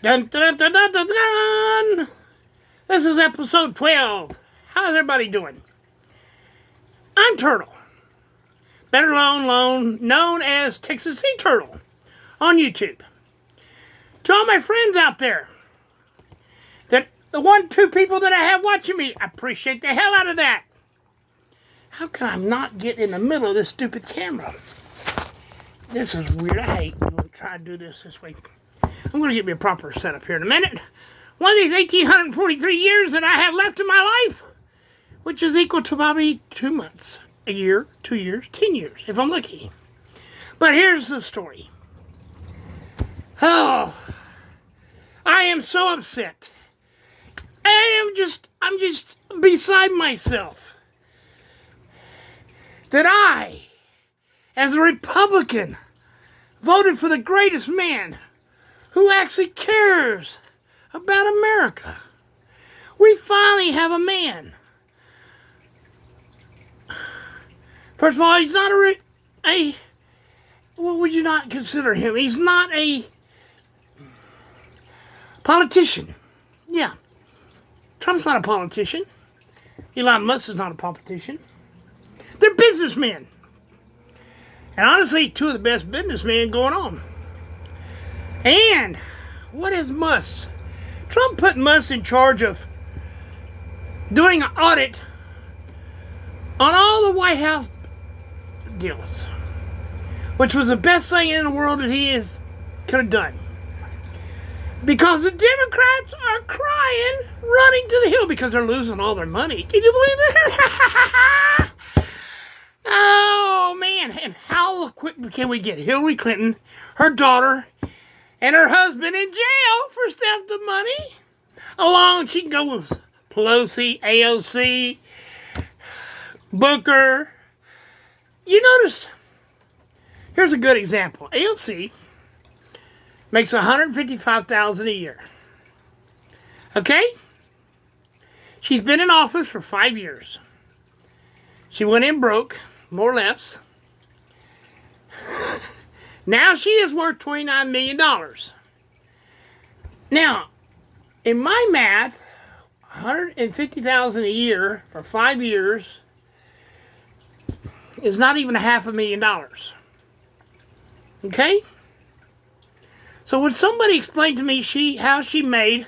Dun, dun, dun, dun, dun, dun. This is episode 12. How's everybody doing? I'm Turtle, better known as Texas Sea Turtle on YouTube. To all my friends out there, the 2 people that I have watching me, I appreciate the hell out of that. How can I not get in the middle of this stupid camera? This is weird. I hate to try to do this week. I'm going to get me a proper setup here in a minute. One of these 1,843 years that I have left in my life, which is equal to probably 2 months, a year, 2 years, 10 years, if I'm lucky. But here's the story. Oh, I am so upset. I'm just beside myself that I, as a Republican, voted for the greatest man who actually cares about America. We finally have a man. First of all, he's not what would you not consider him? He's not a politician. Yeah. Trump's not a politician. Elon Musk is not a politician. They're businessmen. And honestly, 2 of the best businessmen going on. And what is Musk? Trump put Musk in charge of doing an audit on all the White House deals, which was the best thing in the world that he could have done. Because the Democrats are crying, running to the hill because they're losing all their money. Can you believe that? Oh, man. And how quick can we get Hillary Clinton, her daughter, and her husband in jail for theft of money? Along, she can go with Pelosi, AOC, Booker. You notice, here's a good example. AOC makes $155,000 a year. Okay? She's been in office for 5 years. She went in broke, more or less. Now she is worth $29 million. Now, in my math, $150,000 a year for 5 years is not even $500,000. Okay? So would somebody explain to me how she made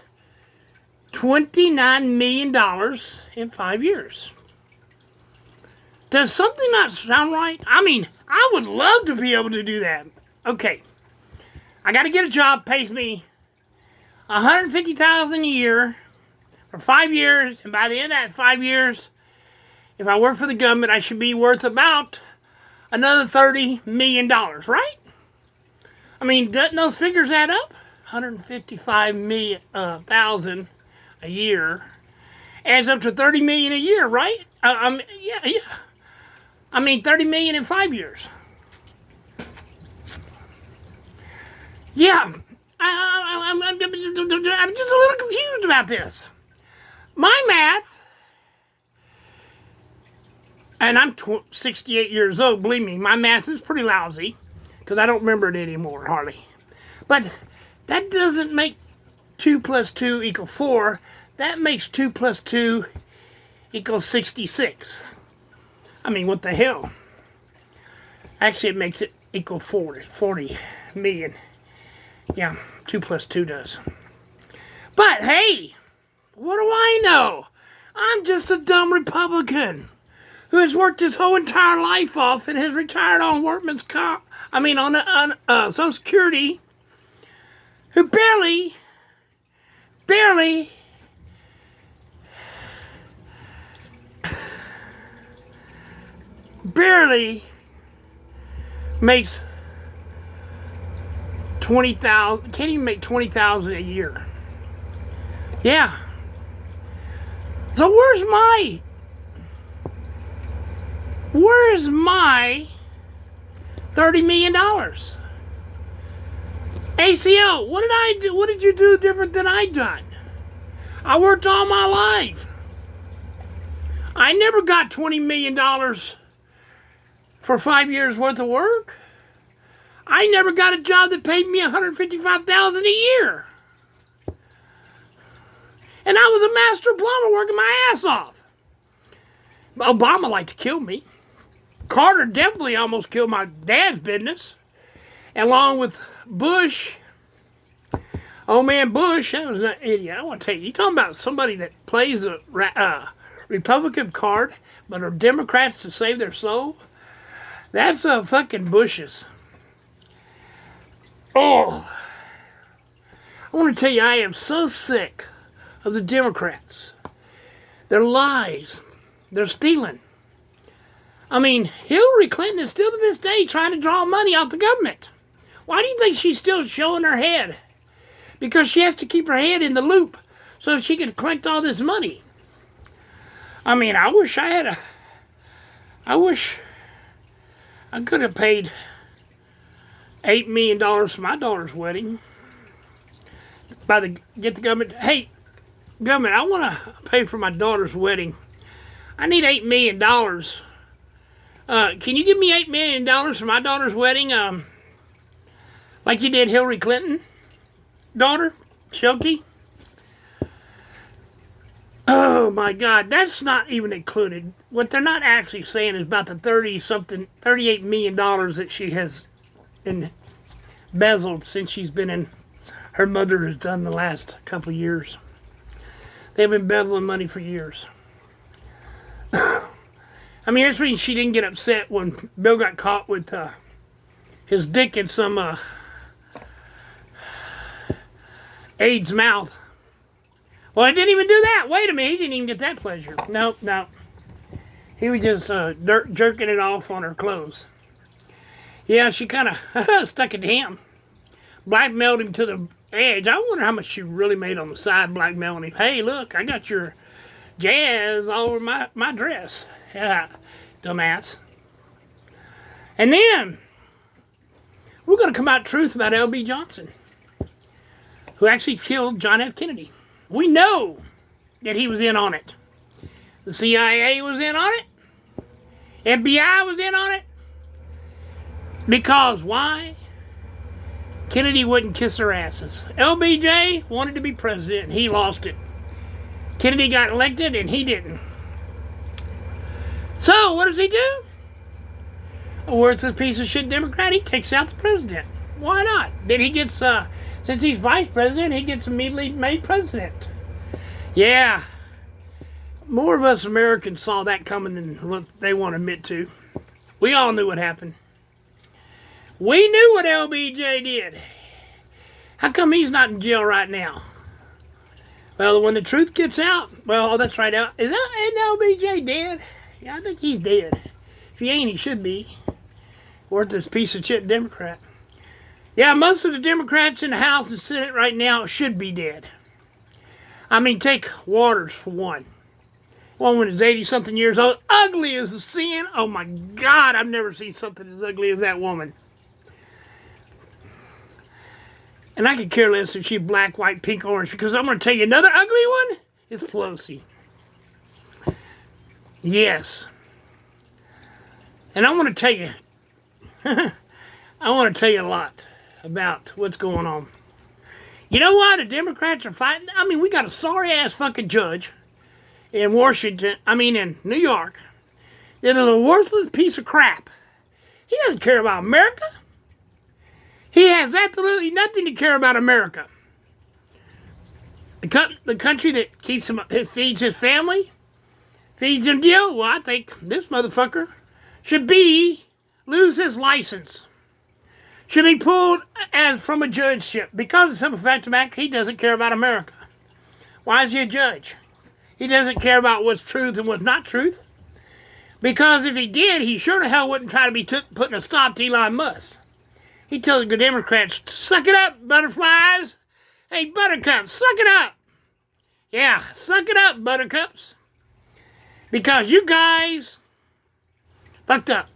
$29 million in 5 years? Does something not sound right? I mean, I would love to be able to do that. Okay, I got to get a job, pays me $150,000 a year for 5 years, and by the end of that 5 years, if I work for the government, I should be worth about another $30 million, right? I mean, doesn't those figures add up? $155,000 a year adds up to $30 million a year, right? Yeah. I mean, $30 million in 5 years. Yeah, I'm just a little confused about this. My math, and I'm 68 years old, believe me, my math is pretty lousy, because I don't remember it anymore, hardly. But that doesn't make 2 plus 2 equal 4. That makes 2 plus 2 equal 66. I mean, what the hell? Actually, it makes it equal 40 million. Yeah, 2 plus 2 does. But hey, what do I know? I'm just a dumb Republican who has worked his whole entire life off and has retired on workman's comp. On Social Security, who barely makes 20,000. Can't even make 20,000 a year. Yeah. So where's my $30 million? ACO, what did I do? What did you do different than I done? I worked all my life. I never got $20 million for 5 years worth of work. I never got a job that paid me $155,000 a year. And I was a master plumber working my ass off. Obama liked to kill me. Carter definitely almost killed my dad's business. Along with Bush. Old man Bush, that was an idiot. I want to tell you, talking about somebody that plays the Republican card, but are Democrats to save their soul? That's fucking Bushes. Oh. I want to tell you, I am so sick of the Democrats. Their lies. They're stealing. I mean, Hillary Clinton is still to this day trying to draw money out the government. Why do you think she's still showing her head? Because she has to keep her head in the loop so she can collect all this money. I mean, I wish I could have paid $8 million for my daughter's wedding. Get the government, hey, government, I want to pay for my daughter's wedding. I need $8 million. Can you give me $8 million for my daughter's wedding? Like you did Hillary Clinton, daughter, Shelty? Oh my God, that's not even included. What they're not actually saying is about the $38 million that she has embezzled since she's been in, her mother has done the last couple of years. They've been embezzling money for years. I mean, that's the reason she didn't get upset when Bill got caught with his dick in some aide's mouth. Well, I didn't even do that. Wait a minute, he didn't even get that pleasure. No. He was just jerking it off on her clothes. Yeah, she kind of stuck it to him. Blackmailed him to the edge. I wonder how much she really made on the side blackmailing him. Hey, look, I got your jazz all over my dress. Yeah, dumbass. And then, we're going to come out truth about L.B. Johnson, who actually killed John F. Kennedy. We know that he was in on it. The CIA was in on it. FBI was in on it. Because why? Kennedy wouldn't kiss their asses. LBJ wanted to be president, and he lost it. Kennedy got elected, and he didn't. So, what does he do? A worthless piece of shit Democrat, he takes out the president. Why not? Then he gets, since he's vice president, he gets immediately made president. Yeah. More of us Americans saw that coming than what they want to admit to. We all knew what happened. We knew what LBJ did. How come he's not in jail right now? Well, when the truth gets out, well, that's right. Isn't LBJ dead? Yeah, I think he's dead. If he ain't, he should be. Worthless piece of shit Democrat. Yeah, most of the Democrats in the House and Senate right now should be dead. I mean, take Waters for one. One when he's 80-something years old. Ugly as a sin. Oh my God, I've never seen something as ugly as that woman. And I could care less if she's black, white, pink, orange, because I'm going to tell you another ugly one is Pelosi. Yes. And I want to tell you, a lot about what's going on. You know why the Democrats are fighting? I mean, we got a sorry-ass fucking judge in in New York, that is a worthless piece of crap. He doesn't care about America. He has absolutely nothing to care about America. The country that keeps him, feeds his family, feeds him deal. Well, I think this motherfucker should lose his license. Should be pulled as from a judgeship because of the simple fact of the matter, he doesn't care about America. Why is he a judge? He doesn't care about what's truth and what's not truth. Because if he did, he sure to hell wouldn't try to be putting a stop to Elon Musk. He tells the Democrats, suck it up, butterflies. Hey, buttercups, suck it up. Yeah, suck it up, buttercups. Because you guys fucked up.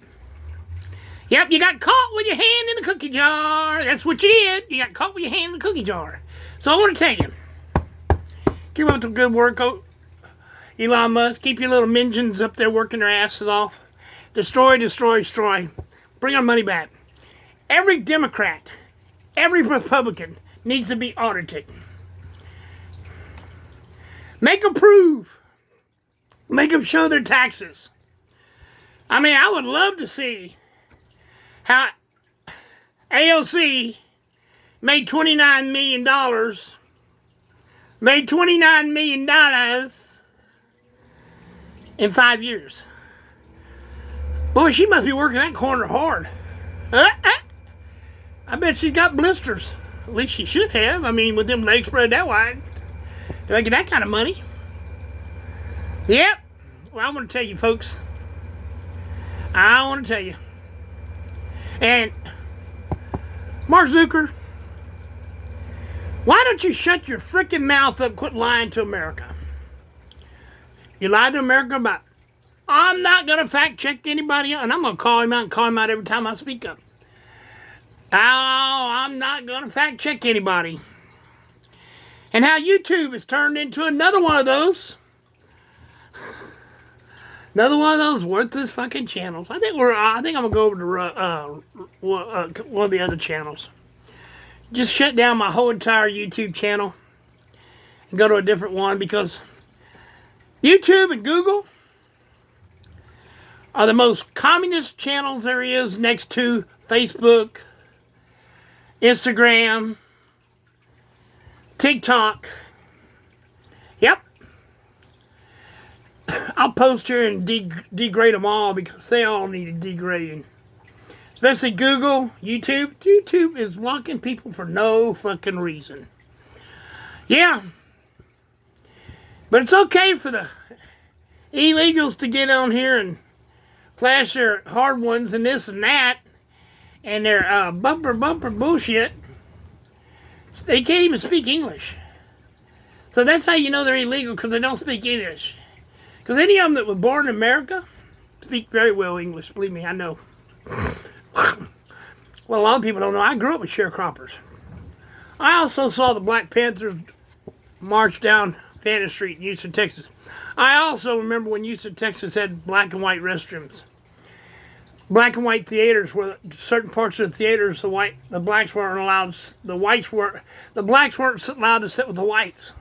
Yep, you got caught with your hand in the cookie jar. That's what you did. You got caught with your hand in the cookie jar. So I want to tell you, keep up the good work, Elon Musk. Keep your little minions up there working their asses off. Destroy, destroy, destroy. Bring our money back. Every Democrat, every Republican needs to be audited. Make them prove. Make them show their taxes. I mean, I would love to see how AOC made $29 million. Made $29 million in 5 years. Boy, she must be working that corner hard. I bet she's got blisters. At least she should have. I mean, with them legs spread that wide. Do I get that kind of money? Yep. Well, I want to tell you, folks. I want to tell you. And Mark Zucker, why don't you shut your freaking mouth up and quit lying to America? You lied to America about, I'm not going to fact check anybody, and I'm going to call him out and call him out every time I speak up. Oh, I'm not going to fact check anybody. And how YouTube has turned into another one of those. Another one of those worthless fucking channels. I think I'm gonna go over to one of the other channels. Just shut down my whole entire YouTube channel and go to a different one, because YouTube and Google are the most communist channels there is, next to Facebook, Instagram, TikTok. Yep. I'll post here and degrade them all, because they all need degrading. Especially Google, YouTube. YouTube is blocking people for no fucking reason. Yeah. But it's okay for the illegals to get on here and flash their hard ones and this and that, and their bumper bullshit. They can't even speak English. So that's how you know they're illegal, because they don't speak English. Because any of them that were born in America speak very well English. Believe me, I know. Well, a lot of people don't know. I grew up with sharecroppers. I also saw the Black Panthers march down Fannin Street in Houston, Texas. I also remember when Houston, Texas had black and white restrooms. Black and white theaters, where certain parts of the theaters, the blacks weren't allowed, the blacks weren't allowed to sit with the whites.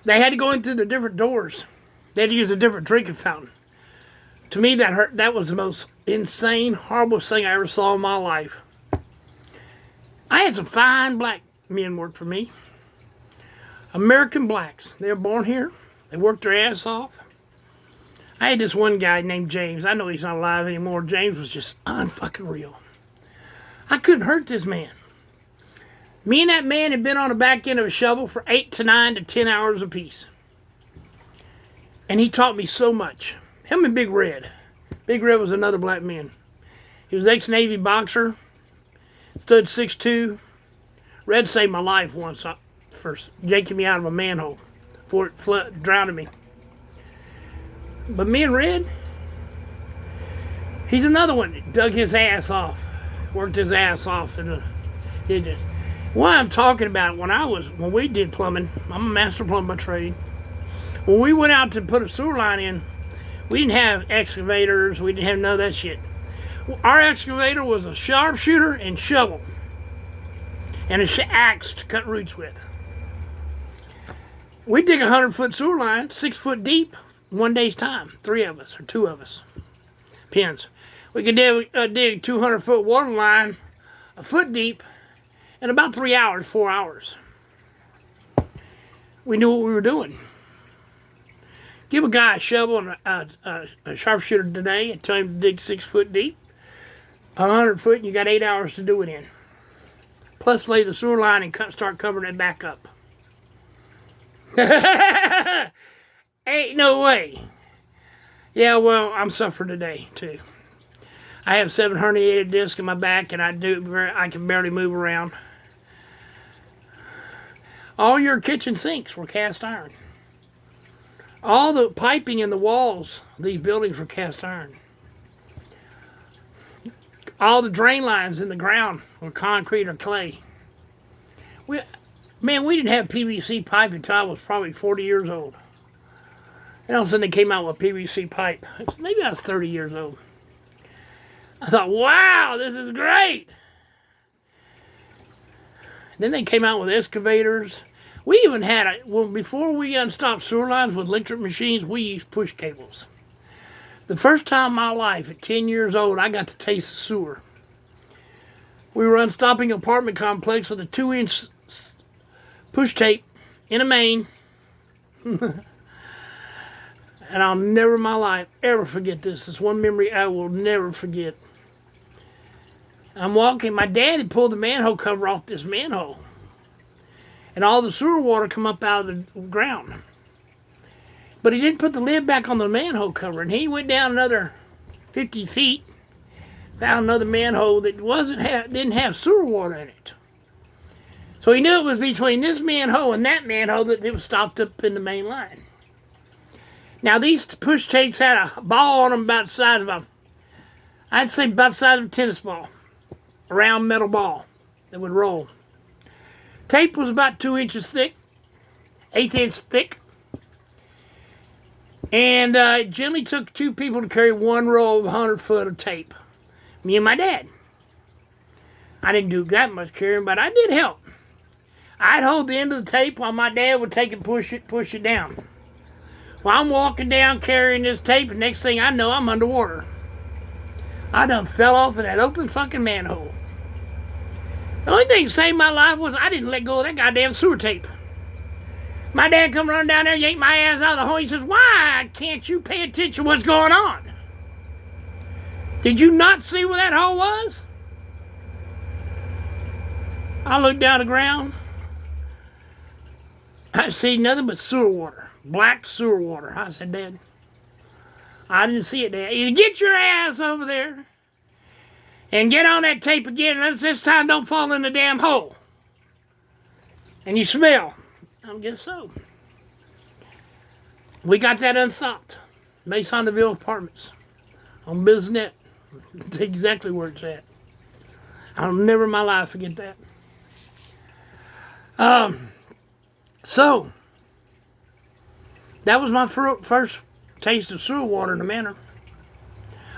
They had to go in through the different doors. They had to use a different drinking fountain. To me, that was the most insane, horrible thing I ever saw in my life. I had some fine black men work for me. American blacks. They were born here. They worked their ass off. I had this one guy named James. I know he's not alive anymore. James was just unfucking real. I couldn't hurt this man. Me and that man had been on the back end of a shovel for 8 to 9 to 10 hours apiece. And he taught me so much. Him and Big Red. Big Red was another black man. He was ex-Navy boxer. Stood 6'2". Red saved my life once for yanking me out of a manhole before it drowned me. But me and Red, he's another one that dug his ass off. Worked his ass off. And did it. What I'm talking about, when we did plumbing, I'm a master plumber by trade. When we went out to put a sewer line in, we didn't have excavators, we didn't have none of that shit. Our excavator was a sharpshooter and shovel. And an axe to cut roots with. We dig a 100-foot sewer line, 6 foot deep, 1 day's time. 3 of us, or 2 of us. Depends. We could dig a 200-foot water line, a foot deep, in about 3 hours, 4 hours. We knew what we were doing. Give a guy a shovel and a sharpshooter today and tell him to dig 6 foot deep, 100 foot, and you got 8 hours to do it in. Plus lay the sewer line and start covering it back up. Ain't no way. Yeah, well, I'm suffering today, too. I have 7 herniated discs in my back, and I can barely move around. All your kitchen sinks were cast iron. All the piping in the walls of these buildings were cast iron. All the drain lines in the ground were concrete or clay. We didn't have PVC pipe until I was probably 40 years old. And all of a sudden they came out with PVC pipe. Maybe I was 30 years old. I thought, wow, this is great. Then they came out with excavators. We even had before we unstopped sewer lines with electric machines, we used push cables. The first time in my life, at 10 years old, I got to taste the sewer. We were unstopping an apartment complex with a 2-inch push tape in a main. And I'll never in my life ever forget this. It's one memory I will never forget. I'm walking. My dad had pulled the manhole cover off this manhole. And all the sewer water come up out of the ground. But he didn't put the lid back on the manhole cover. And he went down another 50 feet, found another manhole that didn't have sewer water in it. So he knew it was between this manhole and that manhole that it was stopped up in the main line. Now these push tapes had a ball on them about the size of I'd say about the size of a tennis ball. A round metal ball that would roll. Tape was about 2 inches thick, 1/8 inch thick. And it generally took 2 people to carry 1 roll of 100 foot of tape. Me and my dad. I didn't do that much carrying, but I did help. I'd hold the end of the tape while my dad would take and push it down. Well, I'm walking down carrying this tape, and next thing I know, I'm underwater. I done fell off in that open fucking manhole. The only thing that saved my life was I didn't let go of that goddamn sewer tape. My dad come running down there, yanked my ass out of the hole. He says, "Why can't you pay attention to what's going on? Did you not see where that hole was?" I looked down the ground. I see nothing but sewer water. Black sewer water. I said, "Dad, I didn't see it, Dad. You get your ass over there and get on that tape again. And this time don't fall in the damn hole. And you smell." I guess so. We got that unstopped. Masonville Apartments on BizNet. That's exactly where it's at. I'll never in my life forget that. So, that was my first taste of sewer water in the manor.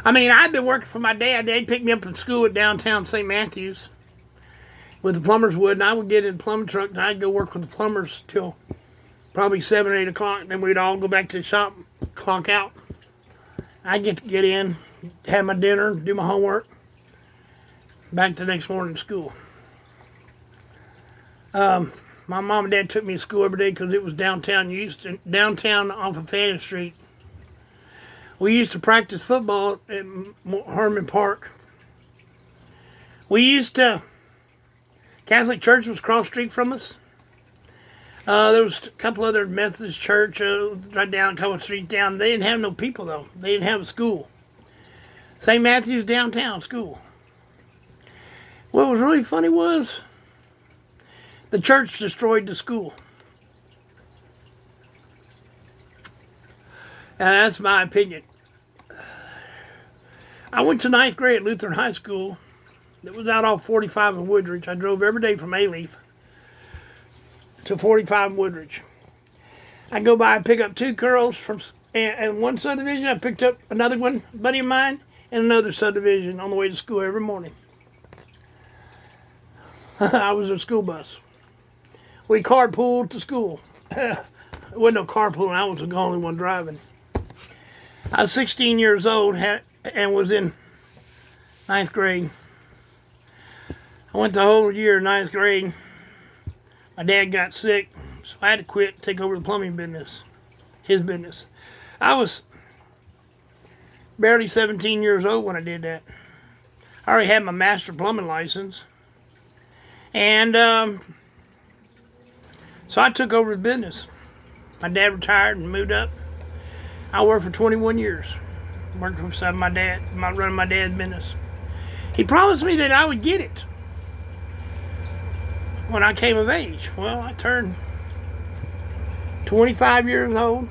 I mean, I'd been working for my dad. They'd pick me up from school at downtown St. Matthews with the plumbers would, and I would get in the plumbing truck, and I'd go work with the plumbers till probably 7 or 8 o'clock. Then we'd all go back to the shop, clock out. I'd get in, have my dinner, do my homework, back the next morning to school. My mom and dad took me to school every day because it was downtown Houston, downtown off of Fannin Street. We used to practice football at Herman Park. Catholic Church was across the street from us. There was a couple other Methodist church right down a couple streets down. They didn't have no people though. They didn't have a school. St. Matthew's downtown school. What was really funny was the church destroyed the school. That's my opinion. I went to 9th grade at Lutheran High School. It was out off 45 in Woodridge. I drove every day from Alief to 45 in Woodridge. I'd go by and pick up 2 girls from and one subdivision. I picked up another one, a buddy of mine, and another subdivision on the way to school every morning. I was a school bus. We carpooled to school. There wasn't no carpooling. I was the only one driving. I was 16 years old and was in 9th grade. I went the whole year in 9th grade. My dad got sick, so I had to quit, take over the plumbing business, his business. I was barely 17 years old when I did that. I already had my master plumbing license. And so I took over the business. My dad retired and moved up. I worked for 21 years, working beside my dad, running my dad's business. He promised me that I would get it when I came of age. Well, I turned 25 years old,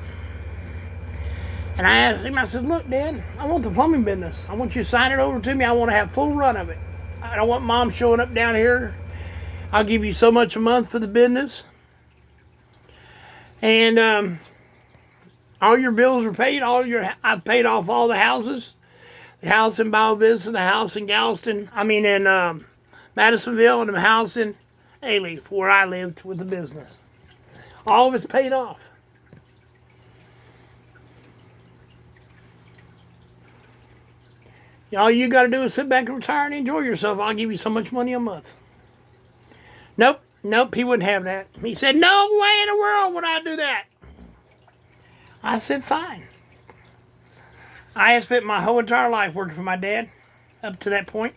and I asked him, I said, "Look, Dad, I want the plumbing business. I want you to sign it over to me. I want to have full run of it. I don't want Mom showing up down here. I'll give you so much a month for the business. And all your bills are paid. I've paid off all the houses. The house in Bayou Vista, the house in Galveston. in Madisonville, and the house in Alief, where I lived with the business. All of it's paid off. All you got to do is sit back and retire and enjoy yourself. I'll give you so much money a month. Nope, he wouldn't have that. He said, no way in the world would I do that. I said, fine. I had spent my whole entire life working for my dad up to that point.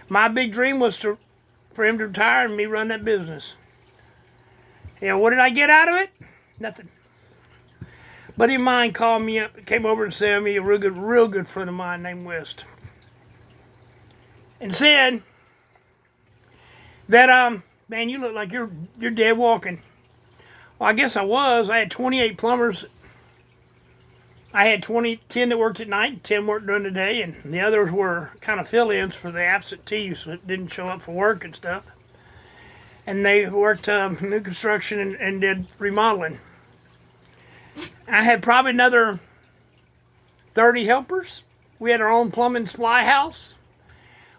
My big dream was for him to retire and me run that business. What did I get out of it? Nothing. Buddy of mine called me up, came over and said me, a real good friend of mine named West, and said that, man, you look like you're dead walking. Well, I guess I was. I had 28 plumbers. I had 10 that worked at night, 10 worked during the day, and the others were kind of fill-ins for the absentees that didn't show up for work and stuff. And they worked new construction and did remodeling. I had probably another 30 helpers. We had our own plumbing supply house.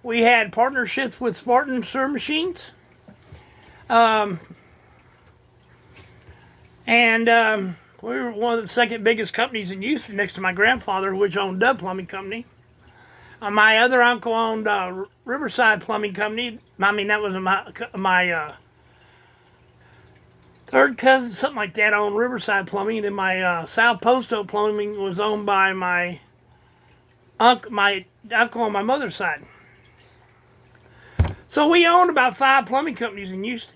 We had partnerships with Spartan Sewer Machines. We were one of the second biggest companies in Houston next to my grandfather, which owned Dub Plumbing Company. My other uncle owned Riverside Plumbing Company. I mean, that was my third cousin, something like that, owned Riverside Plumbing. And then my South Posto Plumbing was owned by my uncle on my mother's side. So we owned about 5 plumbing companies in Houston.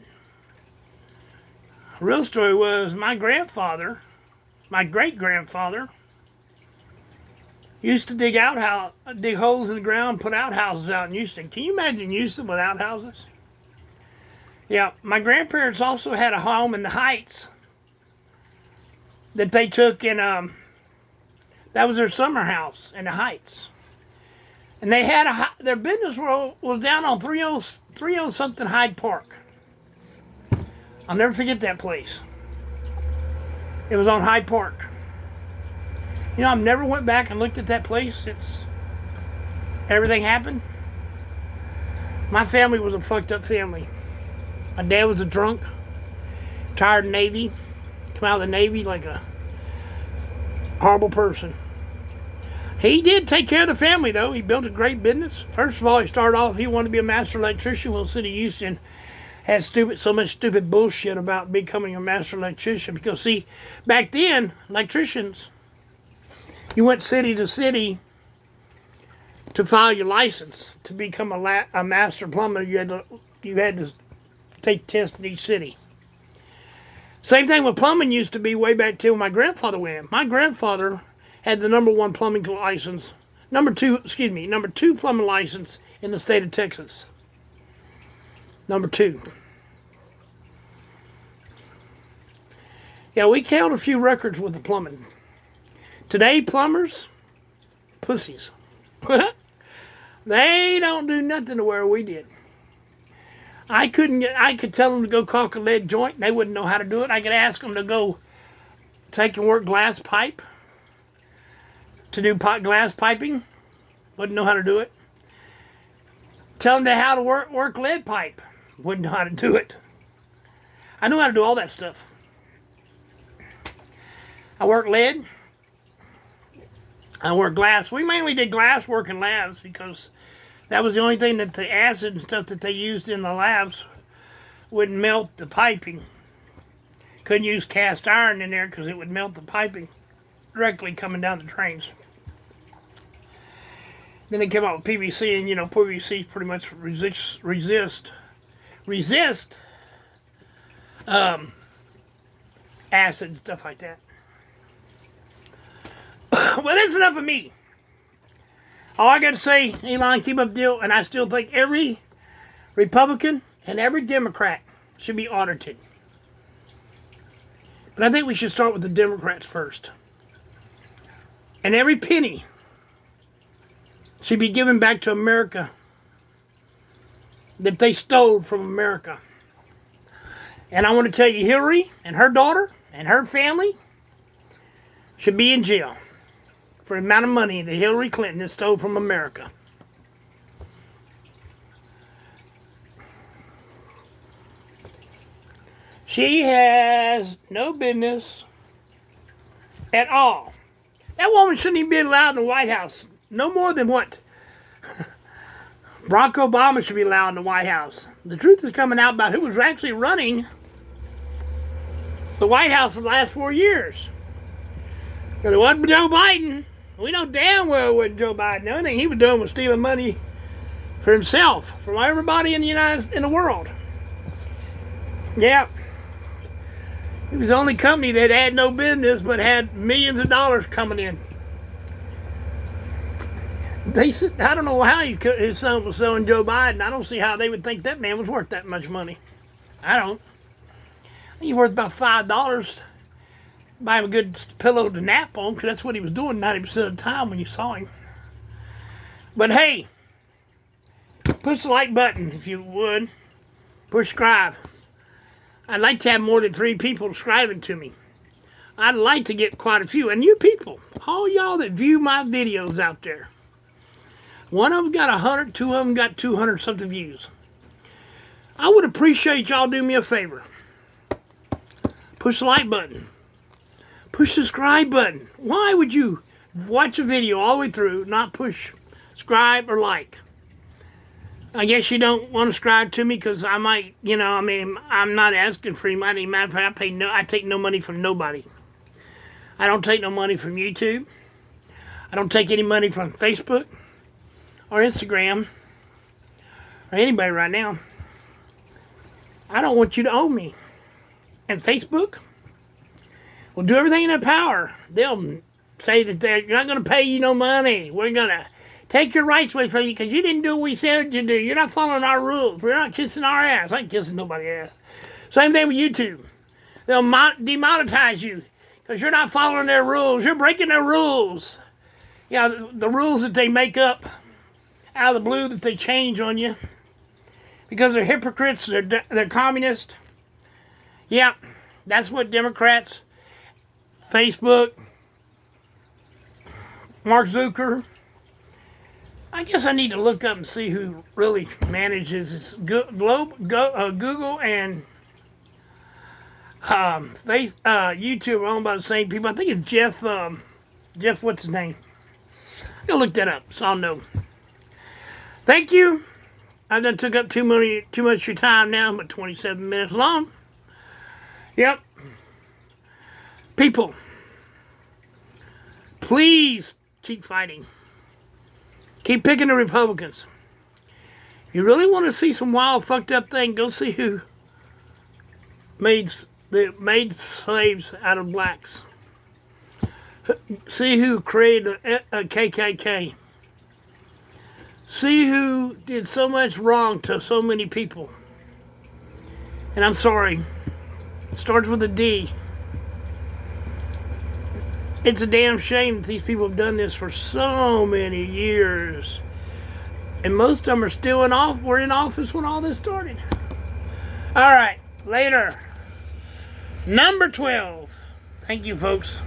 The real story was my great-grandfather, used to dig holes in the ground, put outhouses out in Houston. Can you imagine Houston with outhouses? Yeah, my grandparents also had a home in the Heights that they took in, that was their summer house in the Heights. And they had their business was down on 30 something Hyde Park. I'll never forget that place. It was on Hyde Park. I've never went back and looked at that place since everything happened. My family was a fucked up family. My dad was a drunk, retired Navy, come out of the Navy like a horrible person. He did take care of the family, though. He built a great business. First of all, he started off, he wanted to be a master electrician. Well, the city of Houston had so much stupid bullshit about becoming a master electrician. Because, see, back then, electricians, you went city to city to file your license. To become a master plumber, you had to take tests in each city. Same thing with plumbing used to be way back till my grandfather went. My grandfather had the number 2 plumbing license in the state of Texas. Number 2. Yeah, we held a few records with the plumbing. Today, plumbers, pussies. They don't do nothing to where we did. I could tell them to go caulk a lead joint, and they wouldn't know how to do it. I could ask them to go take and work glass pipe, to do glass piping, wouldn't know how to do it. Tell them how to work lead pipe, wouldn't know how to do it. I knew how to do all that stuff. I worked lead. I worked glass. We mainly did glass work in labs because that was the only thing that the acid and stuff that they used in the labs wouldn't melt the piping. Couldn't use cast iron in there because it would melt the piping directly coming down the drains. Then they came out with PVC, and PVC pretty much resist acid and stuff like that. Well, that's enough of me. All I got to say, Elon, keep up the deal, and I still think every Republican and every Democrat should be audited. But I think we should start with the Democrats first. And every penny should be given back to America that they stole from America. And I want to tell you, Hillary and her daughter and her family should be in jail for the amount of money that Hillary Clinton has stole from America. She has no business at all. That woman shouldn't even be allowed in the White House. No more than what? Barack Obama should be allowed in the White House. The truth is coming out about who was actually running the White House for the last 4 years. Because it wasn't Joe Biden. We know damn well it wasn't Joe Biden. The only thing he was doing was stealing money for himself from everybody in the world. Yeah. It was the only company that had no business but had millions of dollars coming in. They said, I don't know how his son was selling Joe Biden. I don't see how they would think that man was worth that much money. I don't. I think he's worth about $5. Buy him a good pillow to nap on, because that's what he was doing 90% of the time when you saw him. But hey, push the like button if you would. Push subscribe. I'd like to have more than 3 people subscribing to me. I'd like to get quite a few. And you people, all y'all that view my videos out there, one of them got 100, 2 of them got 200 something views. I would appreciate y'all do me a favor. Push the like button. Push the subscribe button. Why would you watch a video all the way through, not push subscribe or like? I guess you don't want to subscribe to me because I might, I'm not asking for any money. Matter of fact, I take no money from nobody. I don't take no money from YouTube. I don't take any money from Facebook or Instagram or anybody right now. I don't want you to owe me. And Facebook will do everything in their power. They'll say that they're not going to pay you no money. We're going to take your rights away from you because you didn't do what we said you do. You're not following our rules. We're not kissing our ass. I ain't kissing nobody's ass. Same thing with YouTube. They'll demonetize you because you're not following their rules. You're breaking their rules. Yeah, the rules that they make up out of the blue that they change on you because they're hypocrites. They're communists. Yeah, that's what Democrats, Facebook, Mark Zuckerberg. I guess I need to look up and see who really manages this Google and YouTube are owned by the same people. I think it's Jeff, what's his name? I'm going to look that up so I'll know. Thank you. I done took up too much of your time now. I'm at 27 minutes long. Yep. People, please keep fighting. Keep picking the Republicans. If you really want to see some wild, fucked up thing, go see who made slaves out of blacks. See who created a KKK. See who did so much wrong to so many people. And I'm sorry, it starts with a D. It's a damn shame that these people have done this for so many years. And most of them are still were in office when all this started. All right, later. Number 12. Thank you, folks.